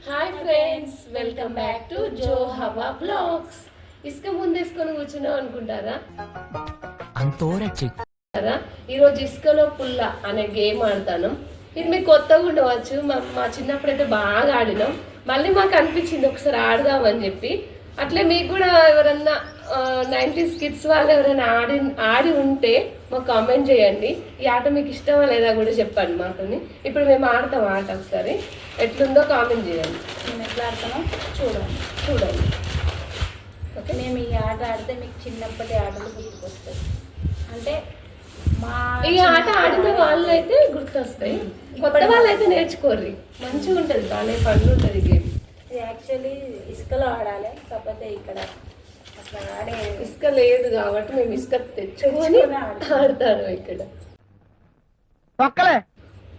Hi friends, welcome back to Jo Hawa vlogs. ఇసుక ముందేసుకొని కూర్చున్నాం అనుకుంటారా? ఈరోజు ఇసుకలో పుల్ల అనే గేమ్ ఆడతాను. ఇది మీకు కొత్తగా ఉండవచ్చు. మా చిన్నప్పుడైతే బాగా ఆడినాం. మళ్ళీ మాకు అనిపించింది ఒకసారి ఆడదామని చెప్పి. అట్లే మీకు కూడా ఎవరన్నా 90s కిడ్స్ వాళ్ళు ఎవరైనా ఆడి ఉంటే మాకు కామెంట్ చేయండి. ఈ ఆట మీకు ఇష్టమా లేదా కూడా చెప్పండి మాకు. ఇప్పుడు మేము ఆడతాం ఆట. ఒకసారి ఎట్లుందో కామెంట్ చేయండి. మేము ఎట్లా ఆడతామో చూడండి. ఓకే, మేము ఈ ఆట ఆడితే మీకు చిన్నప్పటి ఆటలు గుర్తుకొస్తాయి. అంటే ఈ ఆట ఆడిన వాళ్ళు అయితే గుర్తొస్తాయి, కొత్త వాళ్ళు అయితే నేర్చుకోర్రి. మంచిగా ఉంటుంది, బాగానే పనులు ఉంటుంది గేమ్. ఇది యాక్చువల్లీ ఇసుకలో ఆడాలి, కాకపోతే ఇక్కడ అట్లా ఆడే ఇసుక లేదు కాబట్టి మేము ఇసుక తెచ్చుకొని ఆడతాను ఇక్కడ.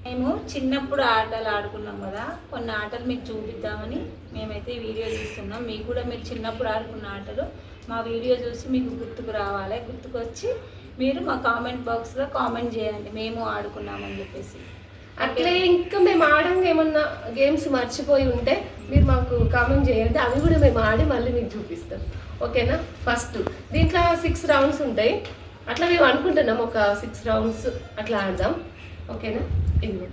మేము చిన్నప్పుడు ఆటలు ఆడుకున్నాం కదా, కొన్ని ఆటలు మీకు చూపిద్దామని మేమైతే వీడియో తీస్తున్నాం. మీకు కూడా మీరు చిన్నప్పుడు ఆడుకున్న ఆటలు మా వీడియో చూసి మీకు గుర్తుకు రావాలి. గుర్తుకొచ్చి మీరు మా కామెంట్ బాక్స్లో కామెంట్ చేయండి, మేము ఆడుకున్నామని చెప్పేసి. అట్లే ఇంకా మేము ఆడంగా ఏమన్నా గేమ్స్ మర్చిపోయి ఉంటే మీరు మాకు కామెంట్ చేయండి, అవి కూడా మేము ఆడి మళ్ళీ మీకు చూపిస్తాం. ఓకేనా? ఫస్ట్ దీంట్లో 6 రౌండ్స్ ఉంటాయి. అట్లా మేము అనుకుంటున్నాం ఒక 6 రౌండ్స్ అట్లా ఆడదాం. ఓకేనా? ఇదిగో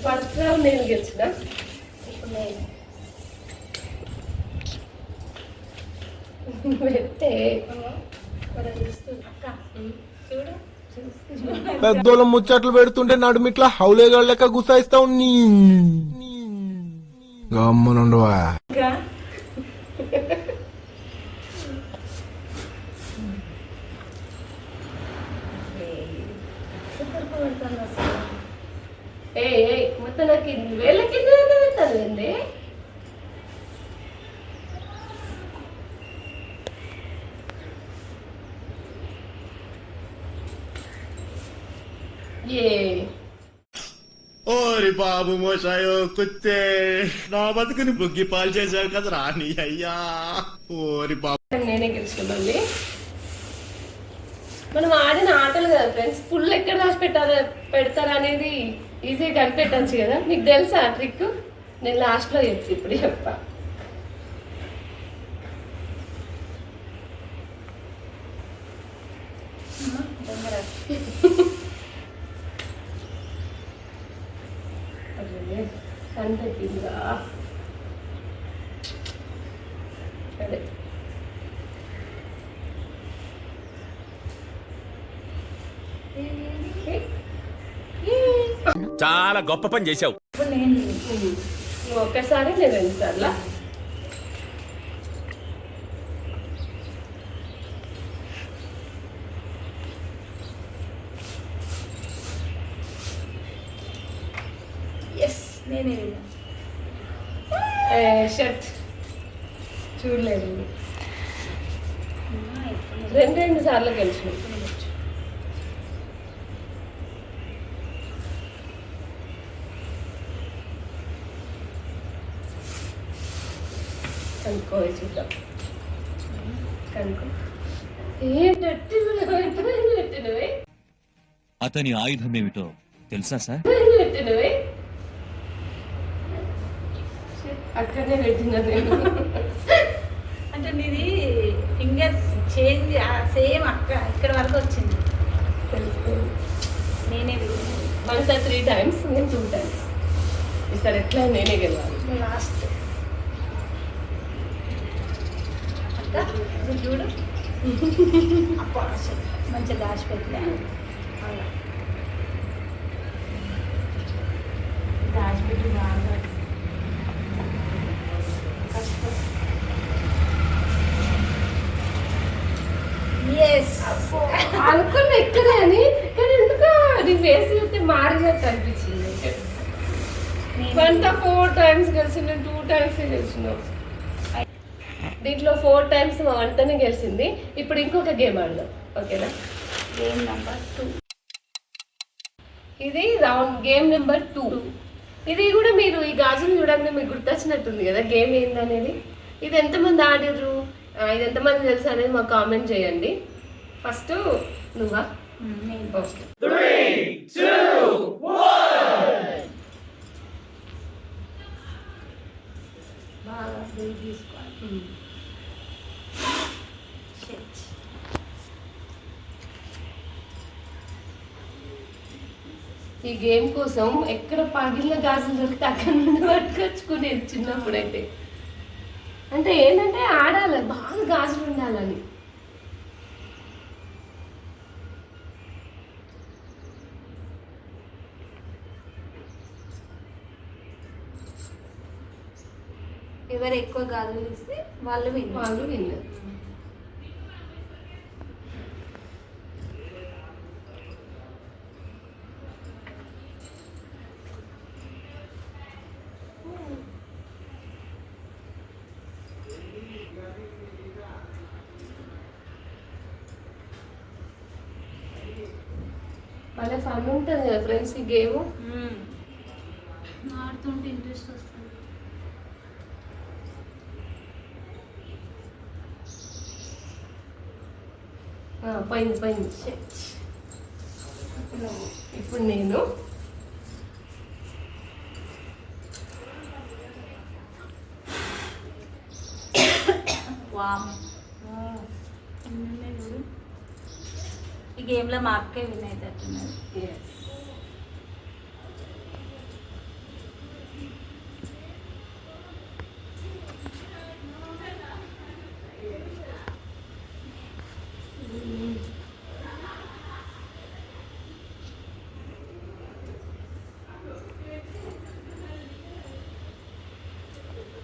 ఫస్ట్ రౌండ్ నేను గెలిచిన. ఇప్పుడు నేను పెట్టే అక్క చూడు, పెద్దోళ్ళ ముచ్చట్లు పెడుతుంటే నడుమిట్లా హౌలేగాళ్ళ లెక్క గుసాయిస్తావు. నీ గమ్మనుండవా? మొత్తం నాకు వేళ్ళ కింద పెట్టాలి. ఓరి బాబు మోసాయో కుత్తే, నా బతుకుని బుగ్గి పాలు చేశారు కదా రాని అయ్యా. ఓరి బాబు, నేనే గెలిచిన. మళ్ళీ మనం ఆడిన ఆటలు కదా ఫ్రెండ్స్, పుల్లు ఎక్కడ దాచి పెడతారు అనేది ఈజీగా కనిపెట్టచ్చు కదా. మీకు తెలుసా ఆ ట్రిక్? నేను లాస్ట్లో చెప్తా, ఇప్పుడు చెప్పా. కనిపెట్టిందా? అదే చాలా గొప్ప పని చేశావు. ఇప్పుడు నేను ఒక్కసారి నేను 2 సార్లు. ఎస్ నేనే షర్ట్ చూడలేదు. 2 సార్లు గెలిచిన. కనుక్కో, చూద్దాం. కనుక్కో. పెట్టినవే అతని ఆయుధం ఏమిటో తెలుసా సార్? పెట్టినవే అక్కడనే పెట్టిన నేను. అంటే నీది ఫింగర్స్ చేంజ్ సేమ్ అక్క ఇక్కడ వరకు వచ్చింది. తెలుసుకోండి. నేనే వన్స్ 3 times, నేను 2 times. ఈసారి ఎట్లా నేనే గెలవాలి. లాస్ట్ అక్క చూడు. అప్ప మంచిగా దాచిపెట్టా. అలా దాచిపెట్టి బాగా అనుకున్న ఎక్కడే అని, కానీ ఎందుకు అది వేసి చూస్తే మారినట్టు అనిపించింది. 4 times గెలిచిన, 2 times గెలిచినావు. దీంట్లో 4 times మా వంటనే గెలిచింది. ఇప్పుడు ఇంకొక గేమ్ ఆడదాం. ఓకేనా? Game number 2. ఇది రౌండ్ గేమ్ నెంబర్ 2. ఇది కూడా మీరు ఈ గాజులు చూడగానే మీకు గుర్తొచ్చినట్టుంది కదా గేమ్ ఏందనేది. ఇది ఎంతమంది ఆడిర్రు, ఇది ఎంతమంది తెలుసు అనేది మాకు కామెంట్ చేయండి. ఫస్ట్ నువ్వా? నేను ఓకే. బాగా వెయిట్ తీసుకోవాలి. Shit. ఈ గేమ్ కోసం ఎక్కడ పగిలిన గాజులు దొరికితే అక్కడ నుండి పట్టుకొచ్చుకునేది చిన్నప్పుడైతే. అంటే ఏంటంటే ఆడాలి, బాగా గాజులు ఉండాలని. ఎవరు ఎక్కువ గాజులు తీస్తే వాళ్ళు విన్నారు. వాళ్ళు విన్నారు. భలే ఫన్ ఉంటుంది కదా ఫ్రెండ్స్ ఈ గేమ్. ఆడుతుంటే ఇంట్రెస్ట్ వస్తుంది. పోయింది పోయింది. ఇప్పుడు నేను వామ్. ఈ గేమ్లో మా అక్కే విన్ అవుతున్నది.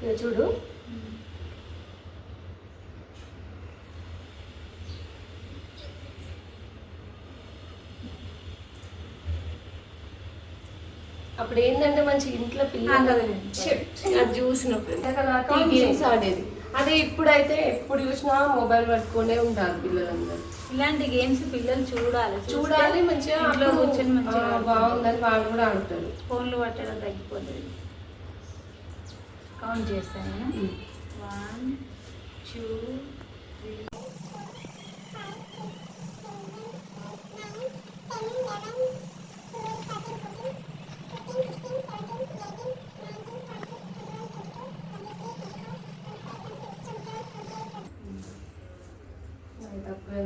ఇక చూడు, అప్పుడు ఏంటంటే మంచి ఇంట్లో పిల్లలు అది చూసినప్పుడు ఈ గేమ్స్ ఆడేది. అదే ఇప్పుడైతే ఎప్పుడు చూసినా మొబైల్ పట్టుకునే ఉంటారు పిల్లలందరూ. ఇలాంటి గేమ్స్ పిల్లలు చూడాలి చూడాలి, మంచిగా ఇంట్లో అప్పుడు, కూర్చొని మంచిగా బాగుందని వాళ్ళు కూడా ఆడుతారు. ఫోన్లు పట్టడం తగ్గిపోతుంది. కౌంట్ చేస్తాను నేను. 1 2 3.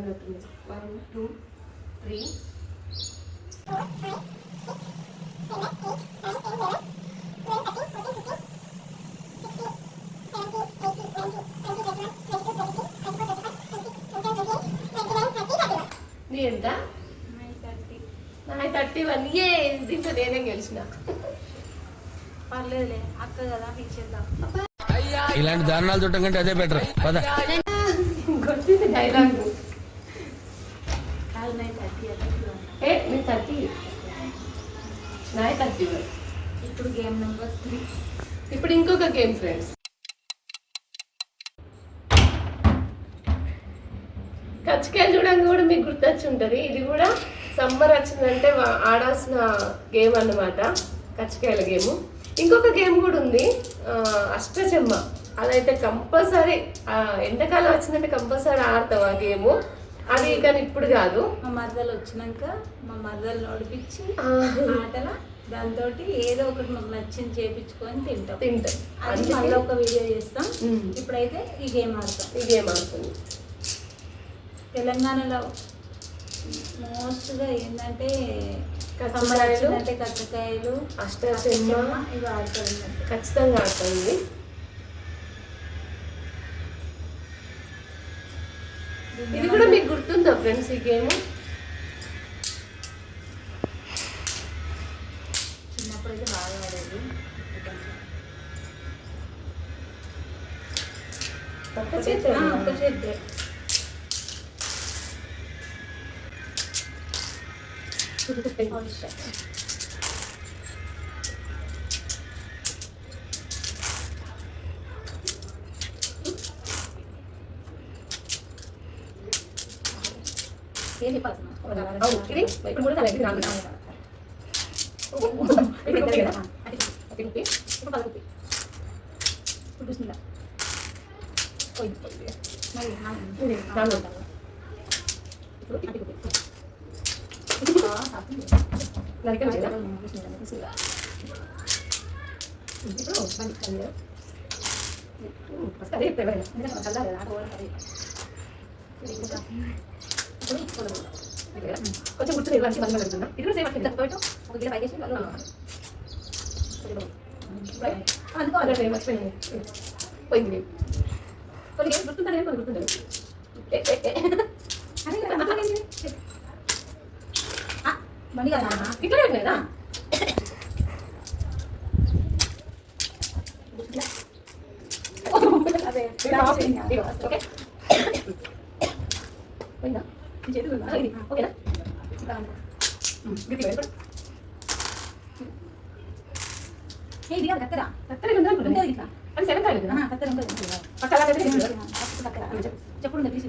తక్కువ 1 2 3. నీ ఎంత? 9:30. నా 31. ఏ దీంట్లో నేనే గెలిచిన. పర్లేదులే, అక్క కదా ఇచ్చేద్దాం. ఇలాంటి దారుణాలు చుట్టం కంటే అదే బెటర్ పద. కొట్టింది డైలాగ్. కాదు 9:30 ఏ నీ 30, నా 31. ఇప్పుడు గేమ్ నెంబర్ 3. ఇప్పుడు ఇంకొక గేమ్ ఫ్రెండ్స్. కచ్చకాయలు చూడంగా కూడా మీకు గుర్తొచ్చి ఉంటుంది. ఇది కూడా సమ్మర్ వచ్చిందంటే ఆడాల్సిన గేమ్ అన్నమాట, కచ్చకాయల గేము. ఇంకొక గేమ్ కూడా ఉంది, అష్టచెమ్మ. అదైతే కంపల్సరీ ఎండాకాలం వచ్చిందంటే కంపల్సరీ ఆడతాం ఆ గేము. అది కానీ ఇప్పుడు కాదు, మా మరదలు వచ్చినాక మా మరదలు నడిపించి ఆటల దాంతో ఏదో ఒకటి మాకు నచ్చింది చేపించుకొని తింటాం. అది మళ్ళీ ఒక వీడియో చేస్తాం. ఇప్పుడైతే ఈ గేమ్ ఆడతాం. ఈ గేమ్ ఆడుతుంది. తెలంగాణలో మోస్ట్గా ఏంటంటే కచ్చకాయలు, కచ్చకాయలు, అష్టచెమ్మ ఇవి ఆడతారు. ఖచ్చితంగా ఆడుతుంది. ఇది కూడా మీకు గుర్తుందా ఫ్రెండ్స్ ఈ గేమ్? చిన్నప్పుడైతే బాగా ఆడేది. ఒక్క చేతి ఏది ఇది ఇప్పుడు కూడా తలకి రాదు. కొంచెం గుర్తు మంచి మంది పెడుతున్నా ఇది కూడా సేమ్ అంటే ఒక గిన్నె పైకేసి పోయింది కొన్ని గేమ్స్ గుర్తుంటారు కొన్ని గుర్తుంటారు ఇట్లా పెట్టినా ఓకే పోయిందా ఓకేనా ఇది కాదు కత్తెర కత్తెర ఉందా ఇట్లా అది సెవెన్ కాదు కదా కత్తెర ఉంటుంది పక్కన చెప్పుడు తీసి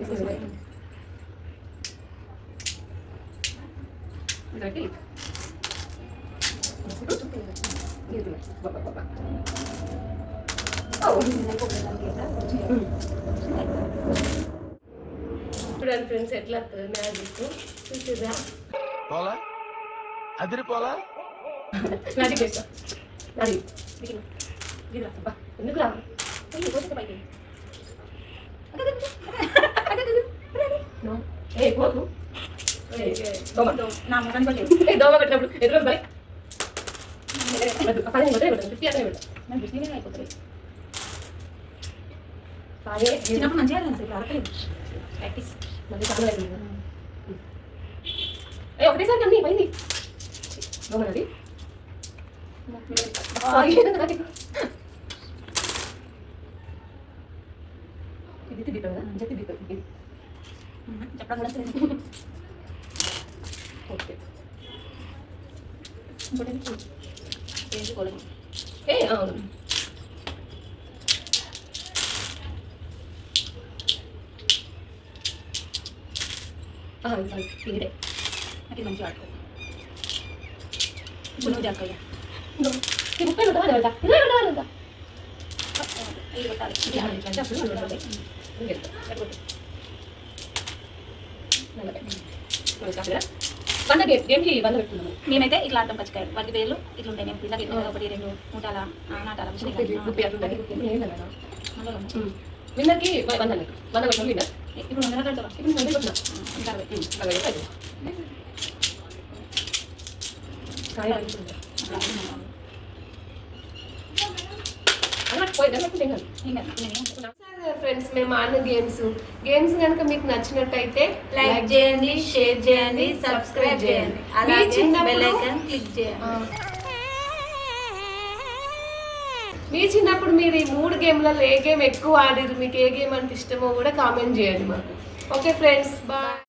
చూడండి ఫ్రెండ్స్ ఎట్లా వస్తుంది మ్యాజిక్ చూసిరా పోలా అదిరిపోలా మ్యాజిక్ చేస్తా అది ఎందుకు రా ఏ పోకు నా ముఖాన్ని కొట్టి దోమ పెట్టినప్పుడు ఎదురు బై 15 50 అట్లా పెట్టు నేను బిస్మిల్లా అయిపోతుంది కానీ చిన్నప్పుడు మంచిగా ఇప్పుడు అరకలేదు ప్రాక్టీస్ మళ్ళీ చాలా అయింది ఒకటేసారి అన్నీ పోయింది దోమనది ఇది తిరుగుతుంది కదా చెప్పి తిరుగుతుంది చెప్పడం కూడా తెలియదు ఓకే చేసుకోలేదు ఏ అవును ఇదే నాకు ఇది మంచిగా ఆడుకో ఇప్పుడు నువ్వు జాగ్రత్తగా 30 ఉంటా ఇదే ఇది కొట్టాలి వంద గేమ్కి వంద పెట్టుకున్నాము మేమైతే ఇట్లా ఆడతాం పచ్చికాయలు వాటి పేర్లు ఇట్లా ఉంటాయి మేము పిల్లలకి 1 2 మూటాల నాటాల విన్నర్కి 100 కొట్టాం విన్నర్ ఇప్పుడు 100 కడతాం ఇప్పుడు 100 కొట్టినా 160 ఫ్రెండ్స్ మేము ఆడిన గేమ్స్ కనుక మీకు నచ్చినట్టయితే లైక్ చేయండి షేర్ చేయండి సబ్స్క్రైబ్ చేయండి అలాగే బెల్ ఐకాన్ క్లిక్ చేయండి మీ చిన్నప్పుడు మీరు ఈ 3 గేమ్లలో ఏ గేమ్ ఎక్కువ ఆడిరు మీకు ఏ గేమ్ అంటే ఇష్టమో కూడా కామెంట్ చేయండి మాకు ఓకే ఫ్రెండ్స్ బాయ్